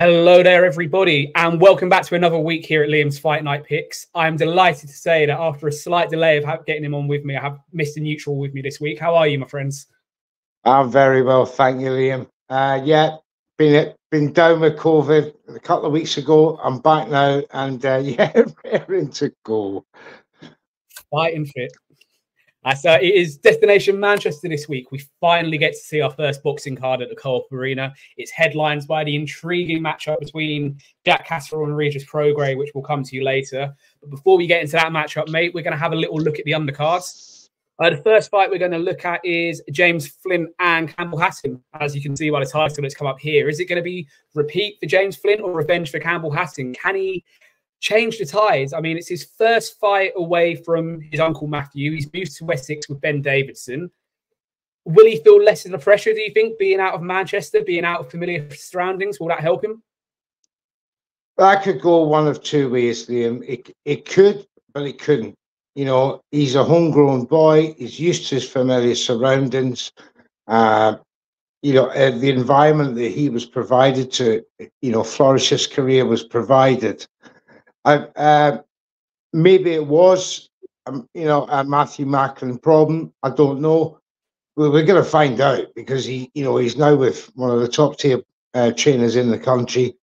Hello there, everybody, and welcome back to another week here at Liam's Fight Night Picks. I'm delighted to say that after a slight delay of getting him on with me, I have Mr. Neutral with me this week. How are you, my friends? I'm very well, thank you, Liam. Yeah, been down with COVID a couple of weeks ago. I'm back now, and yeah, raring to go. Fighting fit. It is Destination Manchester this week. We finally get to see our first boxing card at the Co-op Arena. It's headlined by the intriguing matchup between Jack Catterall and Regis Prograis, which we'll come to you later. But before we get into that matchup, mate, we're going to have a little look at the undercards. The first fight we're going to look at is James Flint and Campbell Hatton. As you can see by the title that's come up here, is it going to be repeat for James Flint or revenge for Campbell Hatton? Can he change the tides? I mean, it's his first fight away from his uncle Matthew. He's moved to Essex with Ben Davidson. Will he feel less of the pressure, do you think, being out of Manchester, being out of familiar surroundings? Will that help him? That could go one of two ways, Liam. It could, but it couldn't. You know, he's a homegrown boy. He's used to his familiar surroundings. The environment that he was provided to, flourish his career was provided. Maybe it was, a Matthew Macklin problem. I don't know. Well, we're going to find out because he's now with one of the top tier trainers in the country.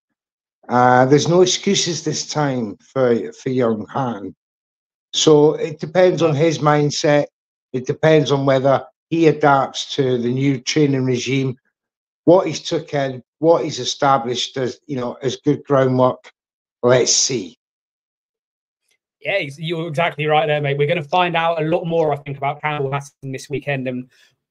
There's no excuses this time for young Hatton. So it depends on his mindset. It depends on whether he adapts to the new training regime, what he's took in, what he's established as good groundwork. Let's see. Yeah, you're exactly right there, mate. We're going to find out a lot more, I think, about Campbell Hatton this weekend, and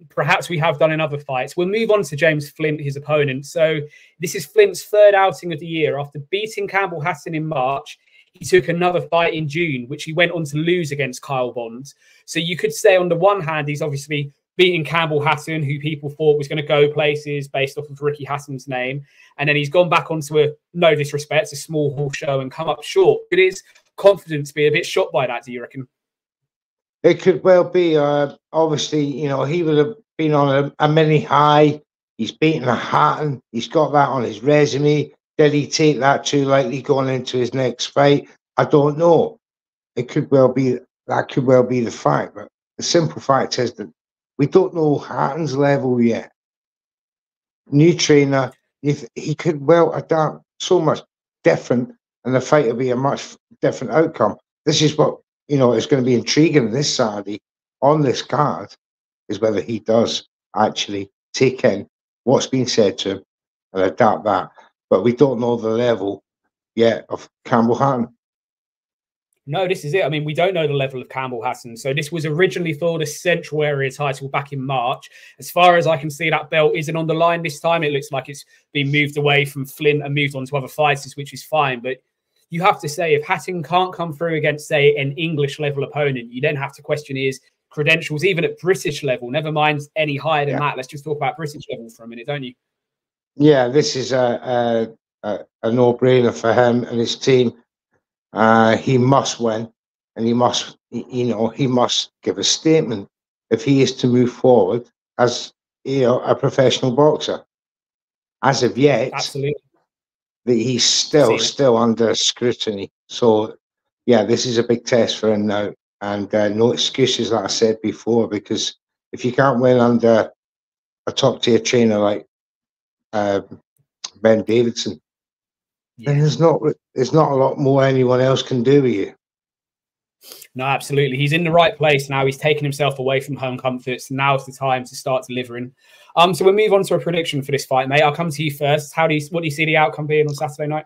perhaps we have done in other fights. We'll move on to James Flint, his opponent. So this is Flint's third outing of the year. After beating Campbell Hatton in March, he took another fight in June, which he went on to lose against Kyle Bond. So you could say, on the one hand, he's obviously beating Campbell Hatton, who people thought was going to go places based off of Ricky Hatton's name. And then he's gone back onto no disrespect, a small hall show and come up short. It is confidence be a bit shocked by that, do you reckon? It could well be. Obviously, he would have been on a mini high. He's beaten a Hatton. He's got that on his resume. Did he take that too lightly going into his next fight? I don't know. It could well be. That could well be the fact. But the simple fact is that we don't know Hatton's level yet. New trainer. He could well adapt so much different, and the fight will be a much different outcome. This is what is going to be intriguing this Saturday on this card, is whether he does actually take in what's been said to him and adapt that. But we don't know the level yet of Campbell Hatton. No, this is it. I mean, we don't know the level of Campbell Hatton. So this was originally for the Central Area title back in March. As far as I can see, that belt isn't on the line this time. It looks like it's been moved away from Flint and moved on to other fighters, which is fine. But you have to say, if Hatton can't come through against, say, an English level opponent, you then have to question his credentials, even at British level. Never mind any higher than that. Let's just talk about British level for a minute, don't you? Yeah, this is a no-brainer for him and his team. He must win, and he must give a statement if he is to move forward as a professional boxer. As of yet, absolutely, he's still under scrutiny. So, yeah, this is a big test for him now, and no excuses, like I said before, because if you can't win under a top-tier trainer like Ben Davidson, then there's not a lot more anyone else can do with you. No, absolutely. He's in the right place now. He's taken himself away from home comforts. Now's the time to start delivering. So we'll move on to a prediction for this fight, mate. I'll come to you first. What do you see the outcome being on Saturday night?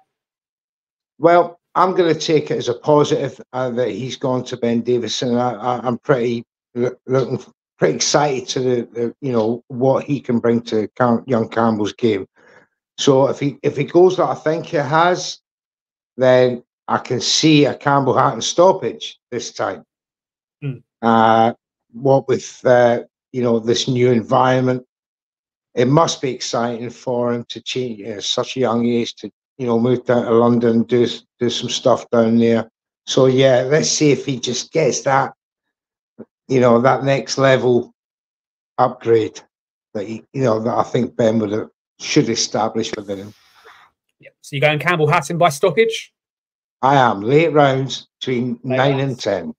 Well, I'm going to take it as a positive that he's gone to Ben Davidson. I'm pretty excited to what he can bring to young Campbell's game. So if he goes like I think he has, then I can see a Campbell Hatton stoppage this time. What with this new environment, it must be exciting for him to change at such a young age to move down to London, do some stuff down there. So yeah, let's see if he just gets that that next level upgrade that that I think Ben should establish within him. Yeah. So you're going Campbell Hatton by stoppage? I am. Late rounds between 9 and 10.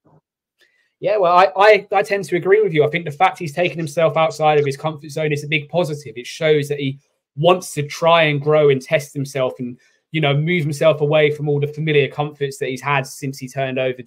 Yeah, well, I tend to agree with you. I think the fact he's taken himself outside of his comfort zone is a big positive. It shows that he wants to try and grow and test himself and, you know, move himself away from all the familiar comforts that he's had since he turned over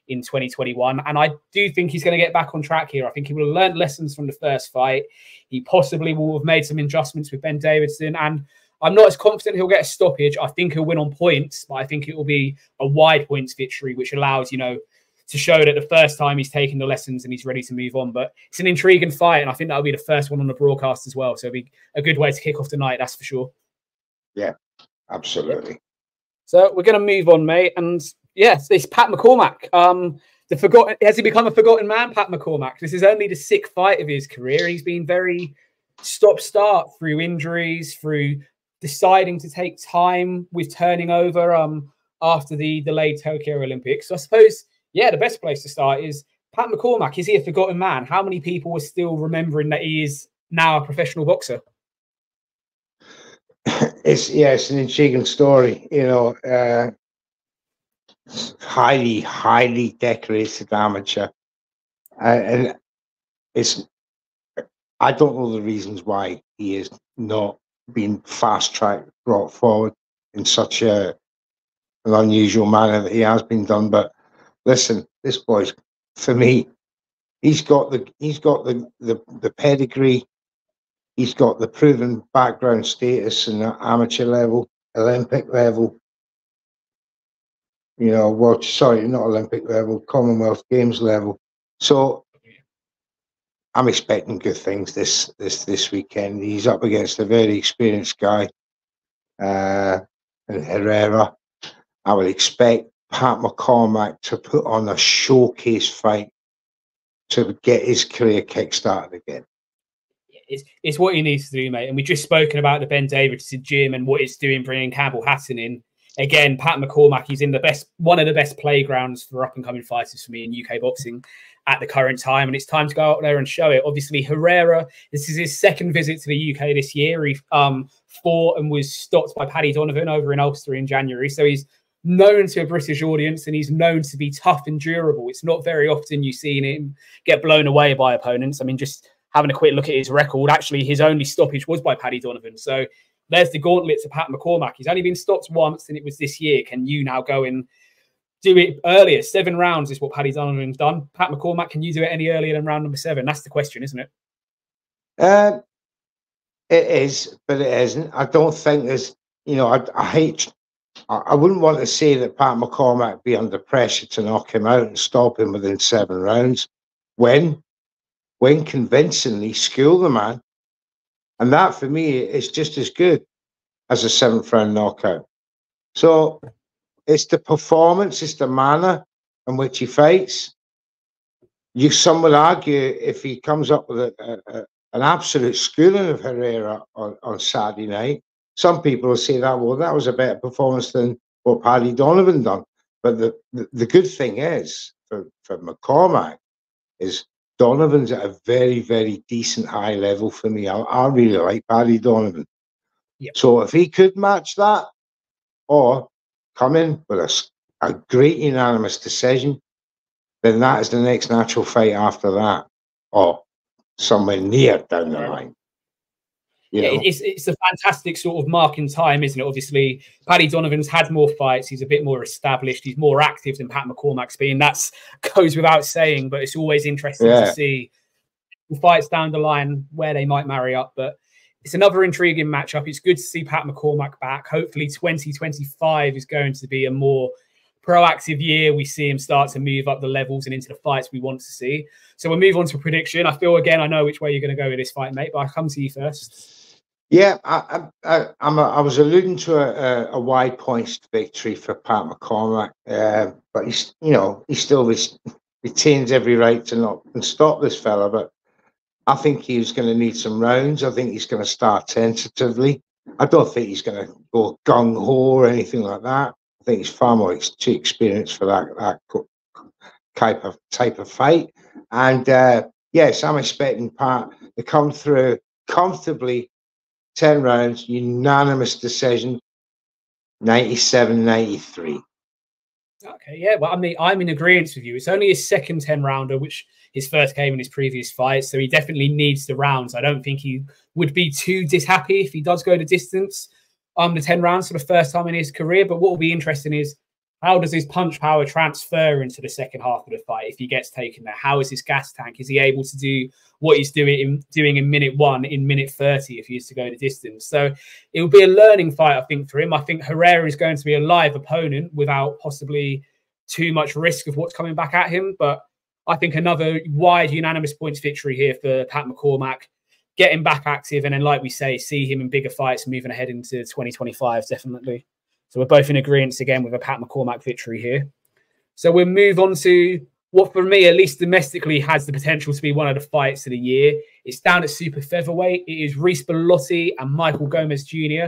in 2021. And I do think he's going to get back on track here. I think he will have learned lessons from the first fight. He possibly will have made some adjustments with Ben Davidson. And I'm not as confident he'll get a stoppage. I think he'll win on points, but I think it will be a wide points victory, which allows, you know, to show that the first time he's taken the lessons and he's ready to move on. But it's an intriguing fight, and I think that'll be the first one on the broadcast as well. So it'll be a good way to kick off the night, that's for sure. Yeah, absolutely. Yeah. So we're going to move on, mate. And yes, this Pat McCormack. Has he become a forgotten man, Pat McCormack? This is only the 6th fight of his career. He's been very stop-start through injuries, through deciding to take time with turning over after the delayed Tokyo Olympics. So I suppose, yeah, the best place to start is Pat McCormack. Is he a forgotten man? How many people are still remembering that he is now a professional boxer? It's an intriguing story. You know, highly decorated amateur, and I don't know the reasons why he is not being fast-tracked, brought forward in such an unusual manner that he has been done. But listen, this boy's, for me, he's got the pedigree, he's got the proven background status in the amateur level, Olympic level, you know, not Olympic level, Commonwealth Games level. So I'm expecting good things this weekend. He's up against a very experienced guy, and Herrera. I would expect Pat McCormack to put on a showcase fight to get his career kick-started again. It's what he needs to do, mate. And we've just spoken about the Ben Davidson gym and what it's doing bringing Campbell Hatton in. Again, Pat McCormack, he's in one of the best playgrounds for up-and-coming fighters for me in UK boxing at the current time. And it's time to go out there and show it. Obviously, Herrera, this is his 2nd visit to the UK this year. He fought and was stopped by Paddy Donovan over in Ulster in January. So he's known to a British audience and he's known to be tough and durable. It's not very often you see him get blown away by opponents. I mean, just having a quick look at his record, actually, his only stoppage was by Paddy Donovan. So there's the gauntlet to Pat McCormack. He's only been stopped once, and it was this year. Can you now go and do it earlier? 7 rounds is what Paddy Donovan's done. Pat McCormack, can you do it any earlier than round number 7? That's the question, isn't it? It is, but it isn't. I don't think there's, you know, I wouldn't want to say that Pat McCormack be under pressure to knock him out and stop him within 7 rounds when convincingly school the man. And that, for me, is just as good as a 7th round knockout. So it's the performance, it's the manner in which he fights. Some would argue if he comes up with an absolute schooling of Herrera on Saturday night, some people will say that, well, that was a better performance than what Paddy Donovan done. But the good thing is, for McCormack, is Donovan's at a very, very decent high level for me. I really like Paddy Donovan. Yep. So if he could match that or come in with a great unanimous decision, then that is the next natural fight after that, or somewhere near down the line. It's a fantastic sort of mark in time, isn't it? Obviously, Paddy Donovan's had more fights. He's a bit more established. He's more active than Pat McCormack's been. That goes without saying, but it's always interesting to see fights down the line where they might marry up. But it's another intriguing matchup. It's good to see Pat McCormack back. Hopefully 2025 is going to be a more proactive year. We see him start to move up the levels and into the fights we want to see. So we'll move on to a prediction. I feel, again, I know which way you're going to go with this fight, mate, but I'll come to you first. Yeah, I was alluding to a wide points victory for Pat McCormack, but he still retains every right to knock and stop this fella. But I think he's going to need some rounds. I think he's going to start tentatively. I don't think he's going to go gung ho or anything like that. I think he's far more too experienced for that type of fight. And yes, I'm expecting Pat to come through comfortably. 10 rounds, unanimous decision. 97, 93. Okay, yeah. Well, I mean, I'm in agreement with you. It's only his second 10-rounder, which his first came in his previous fight, so he definitely needs the rounds. I don't think he would be too dishappy if he does go the distance, the 10 rounds for the first time in his career. But what will be interesting is how does his punch power transfer into the second half of the fight if he gets taken there? How is his gas tank? Is he able to do what he's doing in minute 1 in minute 30 if he is to go the distance? So it will be a learning fight, I think, for him. I think Herrera is going to be a live opponent without possibly too much risk of what's coming back at him. But I think another wide unanimous points victory here for Pat McCormack, getting back active, and then, like we say, see him in bigger fights moving ahead into 2025, definitely. So we're both in agreement again with a Pat McCormack victory here. So we'll move on to what, for me, at least domestically, has the potential to be one of the fights of the year. It's down at super featherweight. It is Reece Bellotti and Michael Gomez Jr.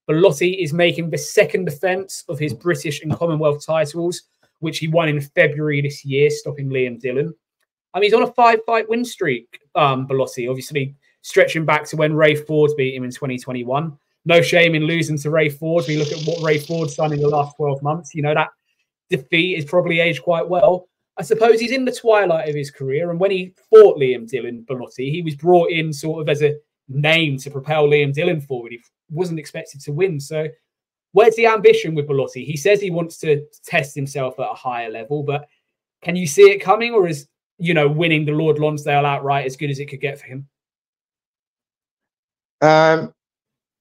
Bellotti is making the second defense of his British and Commonwealth titles, which he won in February this year, stopping Liam Dillon. I mean, he's on a 5-fight win streak, Bellotti, obviously stretching back to when Ray Ford beat him in 2021. No shame in losing to Ray Ford. We look at what Ray Ford's done in the last 12 months. You know, that defeat is probably aged quite well. I suppose he's in the twilight of his career. And when he fought Liam Dillon, Bellotti, he was brought in sort of as a name to propel Liam Dillon forward. He wasn't expected to win. So where's the ambition with Bellotti? He says he wants to test himself at a higher level, but can you see it coming, or is, you know, winning the Lord Lonsdale outright as good as it could get for him?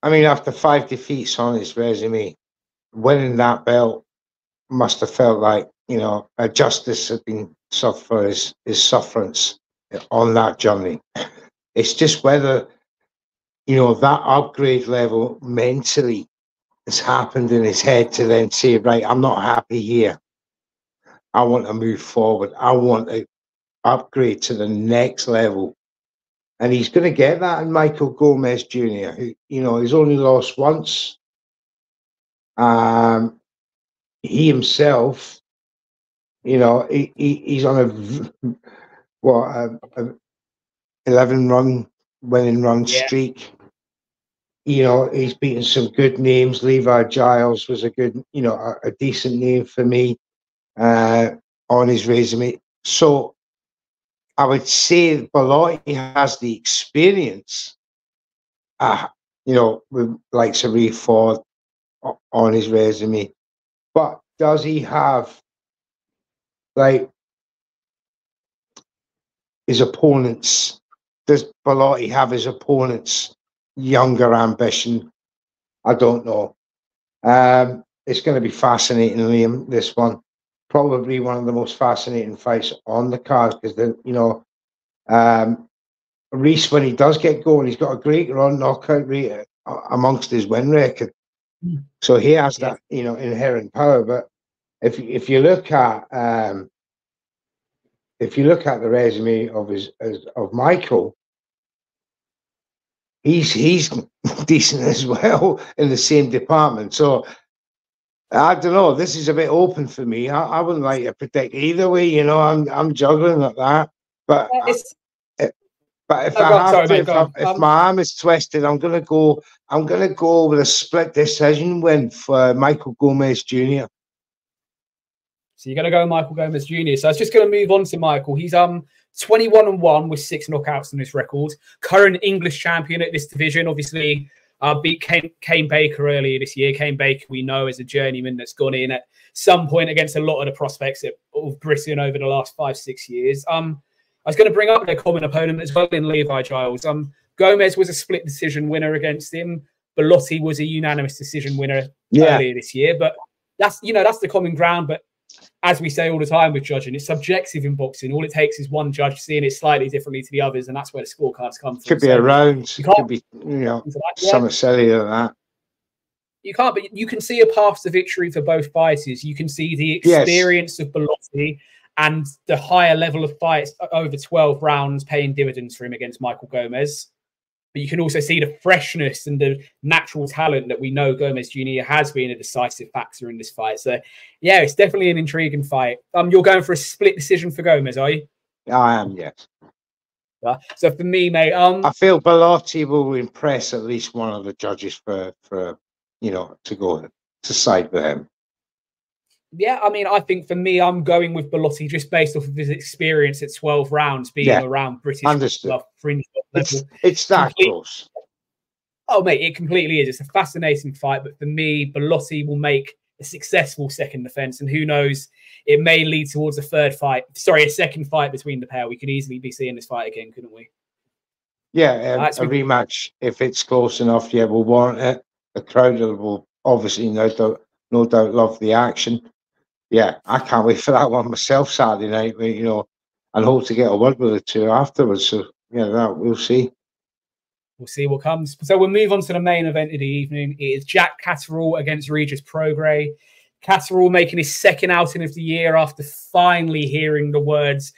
I mean, after 5 defeats on his resume, winning that belt must have felt like, you know, a justice had been served for his sufferance on that journey. It's just whether, you know, that upgrade level mentally has happened in his head to then say, right, I'm not happy here. I want to move forward. I want to upgrade to the next level. And he's going to get that in Michael Gomez Jr., who, you know, he's only lost once. He himself, you know, he's on a 11 winning run streak. You know, he's beaten some good names. Levi Giles was a good, you know, a decent name for me on his resume. So I would say Bellotti has the experience, you know, with likes of Ray Ford on his resume. But does he have, like, his opponents? Does Bellotti have his opponents' younger ambition? I don't know. It's going to be fascinating, Liam, this one. Probably one of the most fascinating fights on the card, because, you know, Reece, when he does get going, he's got a great run knockout rate amongst his win record. So he has that, you know, inherent power. But if you look at the resume of Michael, he's decent as well in the same department. So I don't know. This is a bit open for me. I wouldn't like to predict either way. You know, I'm juggling at that. But if my arm is twisted, I'm gonna go with a split decision win for Michael Gomez Jr. So you're gonna go Michael Gomez Jr. So I was just gonna move on to Michael. He's 21-1 with 6 knockouts in his record. Current English champion at this division. Obviously, beat Kane Baker earlier this year. Kane Baker, we know, is a journeyman that's gone in at some point against a lot of the prospects of Britain over the last 5-6 years. I was going to bring up their common opponent as well in Levi Giles. Gomez was a split decision winner against him. Bellotti was a unanimous decision winner earlier this year. But that's the common ground. But as we say all the time with judging, it's subjective in boxing. All it takes is one judge seeing it slightly differently to the others, and that's where the scorecards come from. Could be a round. Could be, you know, something sillier than that. You can't, but you can see a path to victory for both fighters. You can see the experience of Bellotti and the higher level of fights over 12 rounds paying dividends for him against Michael Gomez. But you can also see the freshness and the natural talent that we know Gomez Jr. has been a decisive factor in this fight. So, yeah, it's definitely an intriguing fight. You're going for a split decision for Gomez, are you? I am, yes. So for me, mate, I feel Bellotti will impress at least one of the judges for you know, to go to side with him. Yeah, I mean, I think for me, I'm going with Bellotti just based off of his experience at 12 rounds, being around British fringe level. It's that close. Oh, mate, it completely is. It's a fascinating fight, but for me, Bellotti will make a successful second defense, and who knows, it may lead towards a second fight between the pair. We could easily be seeing this fight again, couldn't we? Yeah, a rematch, if it's close enough, will warrant it. The crowd will obviously no doubt love the action. Yeah, I can't wait for that one myself Saturday night, and hope to get a word with the two afterwards. So that we'll see. We'll see what comes. So we'll move on to the main event of the evening. It is Jack Catterall against Regis Prograis. Catterall making his second outing of the year after finally hearing the words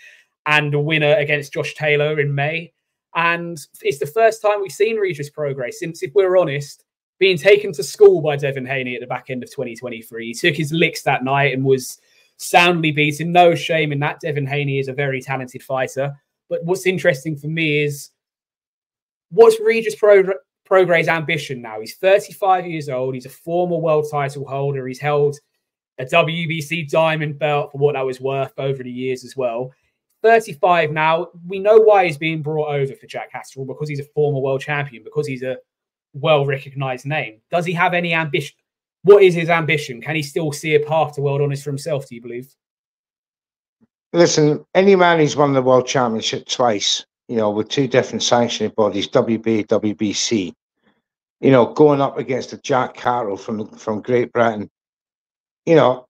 and a winner against Josh Taylor in May. And it's the first time we've seen Regis Prograis since, if we're honest, being taken to school by Devin Haney at the back end of 2023. He took his licks that night and was soundly beaten. No shame in that. Devin Haney is a very talented fighter. But what's interesting for me is, what's Regis Prograis' ambition now? He's 35 years old. He's a former world title holder. He's held a WBC diamond belt for what that was worth over the years as well. 35 now. We know why he's being brought over for Jack Catterall, because he's a former world champion, because he's a well-recognized name. Does he have any ambition? What is his ambition? Can he still see a path to world honours for himself, do you believe? Listen, any man who's won the world championship twice, with two different sanctioning bodies, WBA, WBC, going up against a Jack Catterall from Great Britain, he'll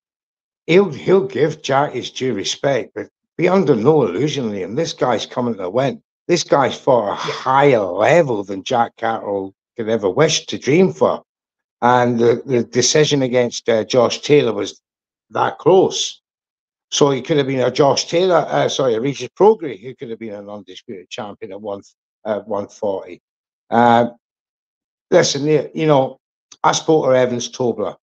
give Jack his due respect, but be under no illusion, Liam. This guy's coming to win. This guy's fought a higher level than Jack Catterall could ever wish to dream for. And the decision against Josh Taylor was that close. So he could have been a Regis Prograis, who could have been an undisputed champion at 140. Listen, I spoke to Evans Tobler,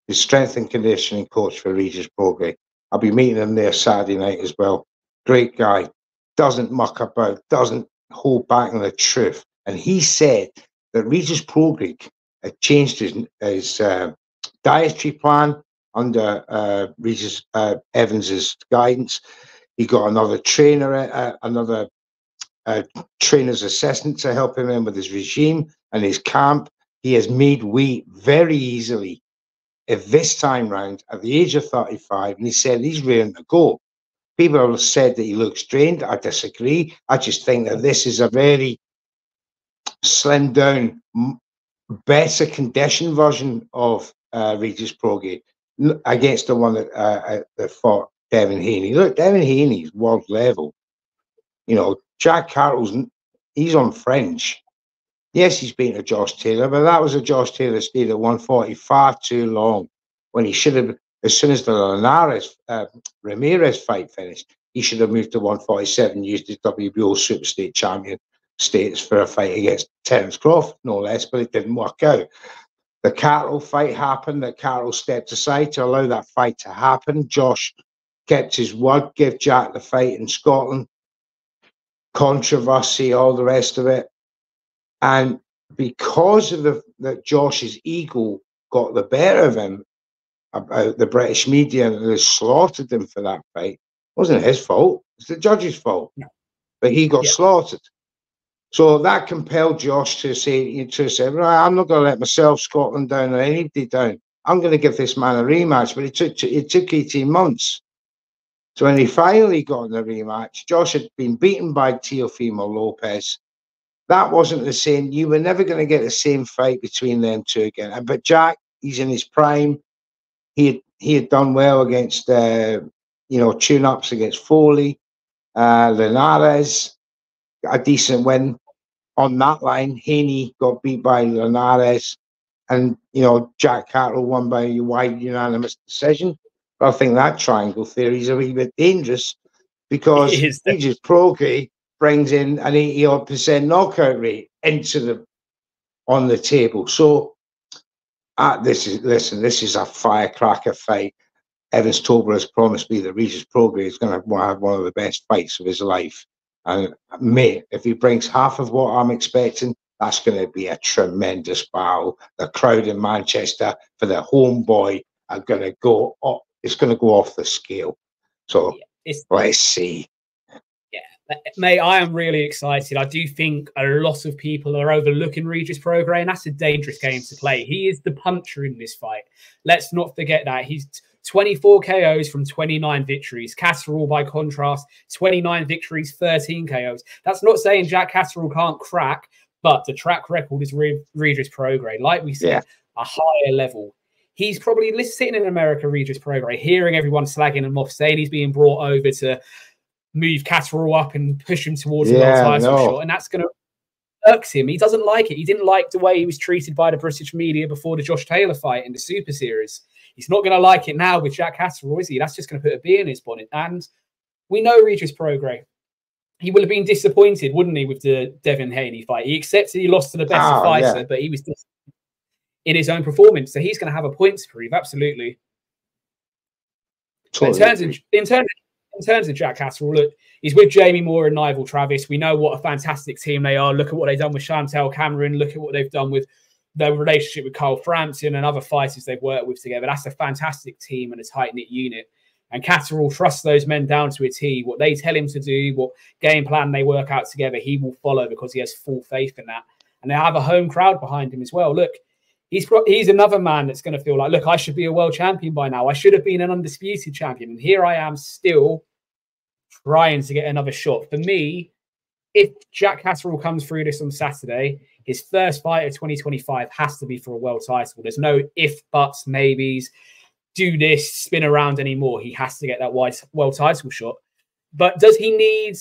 the strength and conditioning coach for Regis Prograis. I'll be meeting him there Saturday night as well. Great guy, doesn't muck about, doesn't hold back on the truth. And he said that Regis Prograis had changed his dietary plan under Regis Evans's guidance. He got another trainer, another trainer's assistant to help him in with his regime and his camp. He has made weight very easily this time round at the age of 35, and he said he's ready to go. People have said that he looks drained. I disagree. I just think that this is a very slimmed down, better conditioned version of Regis Prograis against the one that fought Devin Haney. Look, Devin Haney's world level. Jack Catterall's, he's on fringe. Yes, he's beaten a Josh Taylor, but that was a Josh Taylor stayed at 140 far too long, when he should have, as soon as the Ramirez fight finished, he should have moved to 147, used his WBO Super State champion status for a fight against Terence Crawford, no less, but it didn't work out. The Catterall fight happened, that Catterall stepped aside to allow that fight to happen. Josh kept his word, gave Jack the fight in Scotland. Controversy, all the rest of it. And because of that Josh's ego got the better of him about the British media and they slaughtered him for that fight, it wasn't his fault. It's the judge's fault. No. But he got slaughtered. So that compelled Josh to say, I'm not going to let myself, Scotland down, or anybody down. I'm going to give this man a rematch. But it took 18 months. So when he finally got in the rematch, Josh had been beaten by Teofimo Lopez. That wasn't the same. You were never going to get the same fight between them two again. But Jack, he's in his prime. He had done well against, tune-ups against Foley, Linares, a decent win on that line. Haney got beat by Linares, and Jack Catterall won by a wide unanimous decision. But I think that triangle theory is a wee bit dangerous, because Regis Prograis brings in an 80-odd% knockout rate on the table. So this is a firecracker fight. Evans Tobler has promised me that Regis Prograis is going to have one of the best fights of his life. And mate, if he brings half of what I'm expecting, That's going to be a tremendous battle. The crowd in Manchester for the homeboy are going to go up. It's going to go off the scale. So let's see. Yeah, mate, I am really excited. I do think a lot of people are overlooking Regis Prograis, and that's a dangerous game to play. He is the puncher in this fight. Let's not forget that. He's 24 KOs from 29 victories. Catterall, by contrast, 29 victories, 13 KOs. That's not saying Jack Catterall can't crack, but the track record is Regis Prograis. Like we said, a higher level. He's probably sitting in America, Regis Prograis, hearing everyone slagging him off, saying he's being brought over to move Catterall up and push him towards a world title shot, and that's going to irks him. He doesn't like it. He didn't like the way he was treated by the British media before the Josh Taylor fight in the Super Series. He's not going to like it now with Jack Catterall, is he? That's just going to put a bee in his bonnet. And we know Regis Prograis. He would have been disappointed, wouldn't he, with the Devin Haney fight? He accepted he lost to the better fighter, but he was in his own performance. So he's going to have a point to prove, absolutely. Totally. In terms of Jack Catterall, look, he's with Jamie Moore and Nigel Travis. We know what a fantastic team they are. Look at what they've done with Chantel Cameron. Look at what they've done with their relationship with Carl Frampton and other fighters they've worked with together. That's a fantastic team and a tight-knit unit. And Catterall trusts those men down to a T. What they tell him to do, what game plan they work out together, he will follow because he has full faith in that. And they have a home crowd behind him as well. Look, he's another man that's going to feel like, look, I should be a world champion by now. I should have been an undisputed champion. And here I am still trying to get another shot. For me, if Jack Catterall comes through this on Saturday, his first fight of 2025 has to be for a world title. There's no if, buts, maybes, do this, spin around anymore. He has to get that world title shot. But does he need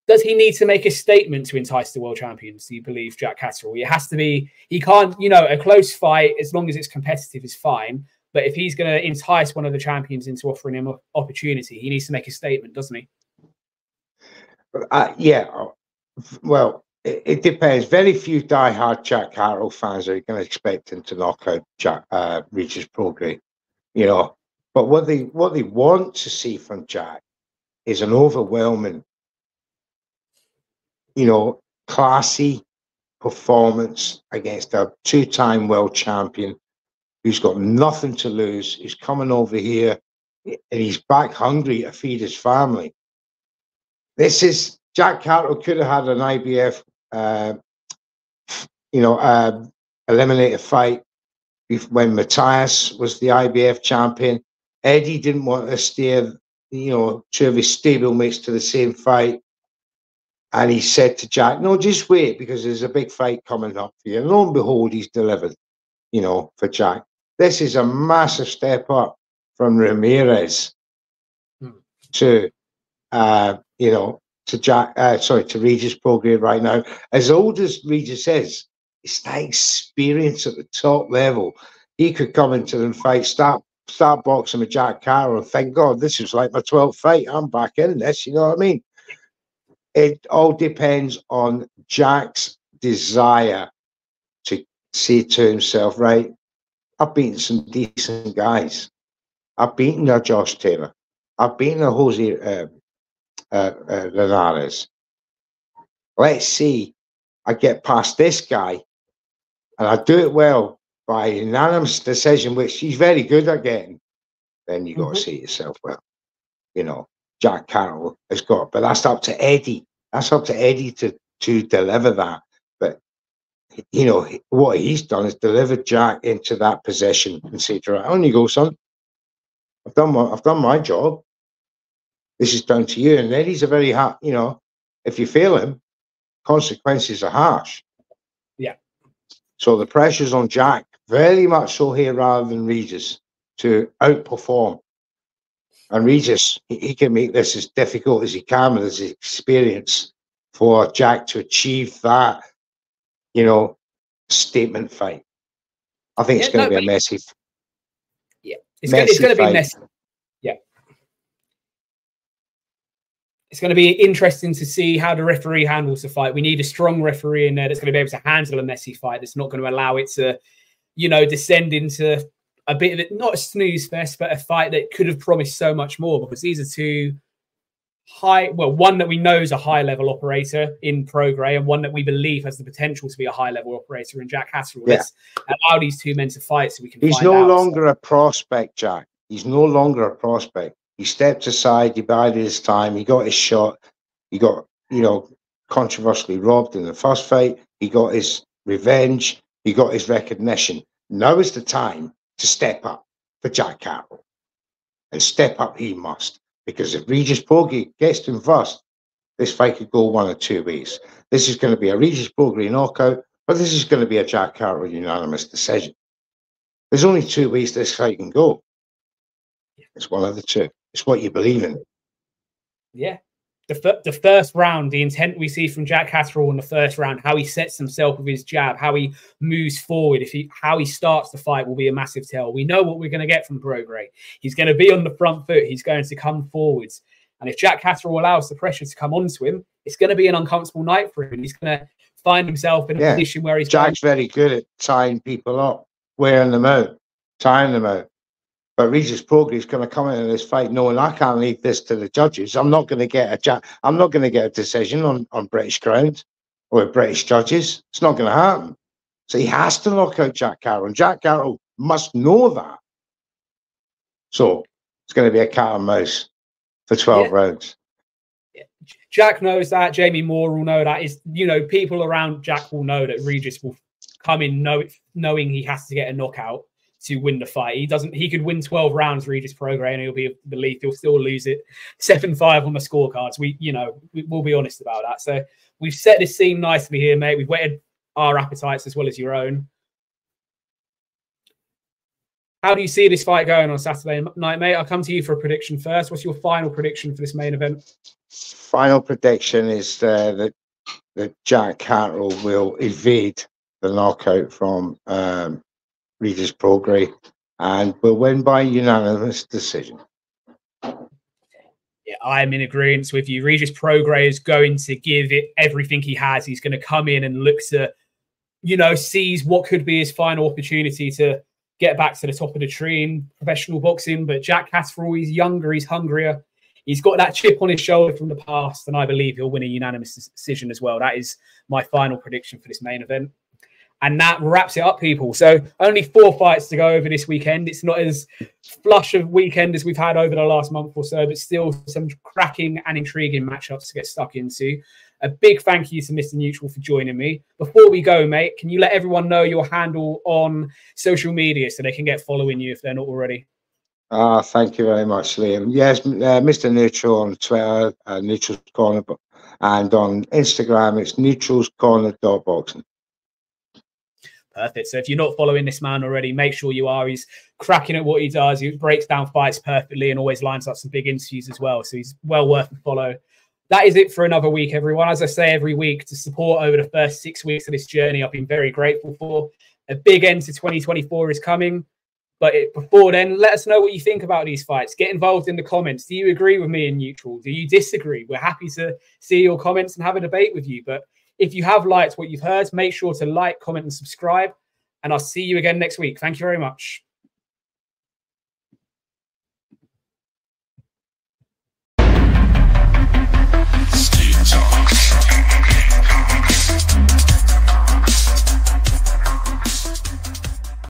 to make a statement to entice the world champions? Do you believe, Jack Catterall? It has to be, he can't, a close fight, as long as it's competitive, is fine. But if he's going to entice one of the champions into offering him an opportunity, he needs to make a statement, doesn't he? Yeah. Well, it depends. Very few die-hard Jack Catterall fans are going to expect him to knock out Regis Prograis, But what they want to see from Jack is an overwhelming, classy performance against a two-time world champion who's got nothing to lose. He's coming over here and he's back hungry to feed his family. Jack Catterall could have had an IBF, eliminated fight when Matthias was the IBF champion. Eddie didn't want to steer, two of his stablemates to the same fight. And he said to Jack, no, just wait, because there's a big fight coming up for you. And lo and behold, he's delivered, for Jack. This is a massive step up from Ramirez to Regis Prograis right now. As old as Regis is, it's that experience at the top level. He could come into the fight, start boxing with Jack Catterall and think, God, this is like my 12th fight. I'm back in this, you know what I mean? It all depends on Jack's desire to say to himself, right, I've beaten some decent guys. I've beaten a Josh Taylor. I've beaten a Jose Linares. Let's see, I get past this guy and I do it well by unanimous decision, which he's very good at getting. Then you got to say to yourself, well, Jack Catterall has got, but that's up to Eddie. That's up to Eddie to deliver that. But what he's done is delivered Jack into that position and say to her, on you go, son. I've done my job. This is down to you. And Eddie's a very hard, if you fail him, consequences are harsh. Yeah. So the pressure's on Jack very much so here rather than Regis to outperform. And Regis, he can make this as difficult as he can with his experience for Jack to achieve that, statement fight. I think it's going to be a messy. Yeah, it's going to be messy. Yeah. It's going to be interesting to see how the referee handles the fight. We need a strong referee in there that's going to be able to handle a messy fight. That's not going to allow it to, descend into a bit of it, not a snooze fest, but a fight that could have promised so much more, because these are two one that we know is a high-level operator in Prograis, and one that we believe has the potential to be a high-level operator in Jack Catterall. Yeah. Let's allow these two men to fight so we can He's find out. no longer a prospect, Jack. He's no longer a prospect. He stepped aside, he bided his time, he got his shot, he got, controversially robbed in the first fight, he got his revenge, he got his recognition. Now is the time to step up for Jack Catterall. And step up he must. Because if Regis Prograis gets to him first, this fight could go one of two ways. This is going to be a Regis Prograis knockout, or this is going to be a Jack Catterall unanimous decision. There's only two ways this fight can go. It's one of the two. It's what you believe in. Yeah. The first round, the intent we see from Jack Catterall in the first round, how he sets himself with his jab, how he moves forward, how he starts the fight will be a massive tell. We know what we're going to get from Prograis. He's going to be on the front foot. He's going to come forwards. And if Jack Catterall allows the pressure to come onto him, it's going to be an uncomfortable night for him. He's going to find himself in a position where he's... Jack's very good at tying people up, wearing them out, tying them out. But Regis Prograis is going to come into this fight knowing I can't leave this to the judges. I'm not going to get a decision on British ground or British judges. It's not going to happen. So he has to knock out Jack Catterall, and Jack Catterall must know that. So it's going to be a cat and mouse for 12 rounds. Yeah. Jack knows that. Jamie Moore will know that. People around Jack will know that Regis will come in knowing he has to get a knockout to win the fight. He could win 12 rounds, Regis Prograis, and he'll be believed he'll still lose it 7-5 on the scorecards. We'll be honest about that. So we've set this scene nicely here, mate. We've whetted our appetites as well as your own. How do you see this fight going on Saturday night, mate? I'll come to you for a prediction first. What's your final prediction for this main event? Final prediction is that Jack Catterall will evade the knockout from Regis Prograis and will win by unanimous decision. Yeah, I'm in agreement with you. Regis Prograis is going to give it everything he has. He's going to come in and look to, seize what could be his final opportunity to get back to the top of the tree in professional boxing. But Jack Catterall, he's younger, he's hungrier. He's got that chip on his shoulder from the past, and I believe he'll win a unanimous decision as well. That is my final prediction for this main event. And that wraps it up, people. So only 4 fights to go over this weekend. It's not as flush of weekend as we've had over the last month or so, but still some cracking and intriguing matchups to get stuck into. A big thank you to Mr. Neutral for joining me. Before we go, mate, can you let everyone know your handle on social media so they can get following you if they're not already? Thank you very much, Liam. Yes, Mr. Neutral on Twitter, Neutral's Corner, and on Instagram, it's neutralscorner.boxing. Perfect. So if you're not following this man already, make sure you are. He's cracking at what he does. He breaks down fights perfectly and always lines up some big interviews as well. So he's well worth a follow. That is it for another week, everyone. As I say every week, to support over the first 6 weeks of this journey, I've been very grateful for. A big end to 2024 is coming. But before then, let us know what you think about these fights. Get involved in the comments. Do you agree with me in Neutral? Do you disagree? We're happy to see your comments and have a debate with you. But if you have liked what you've heard, make sure to like, comment, and subscribe. And I'll see you again next week. Thank you very much.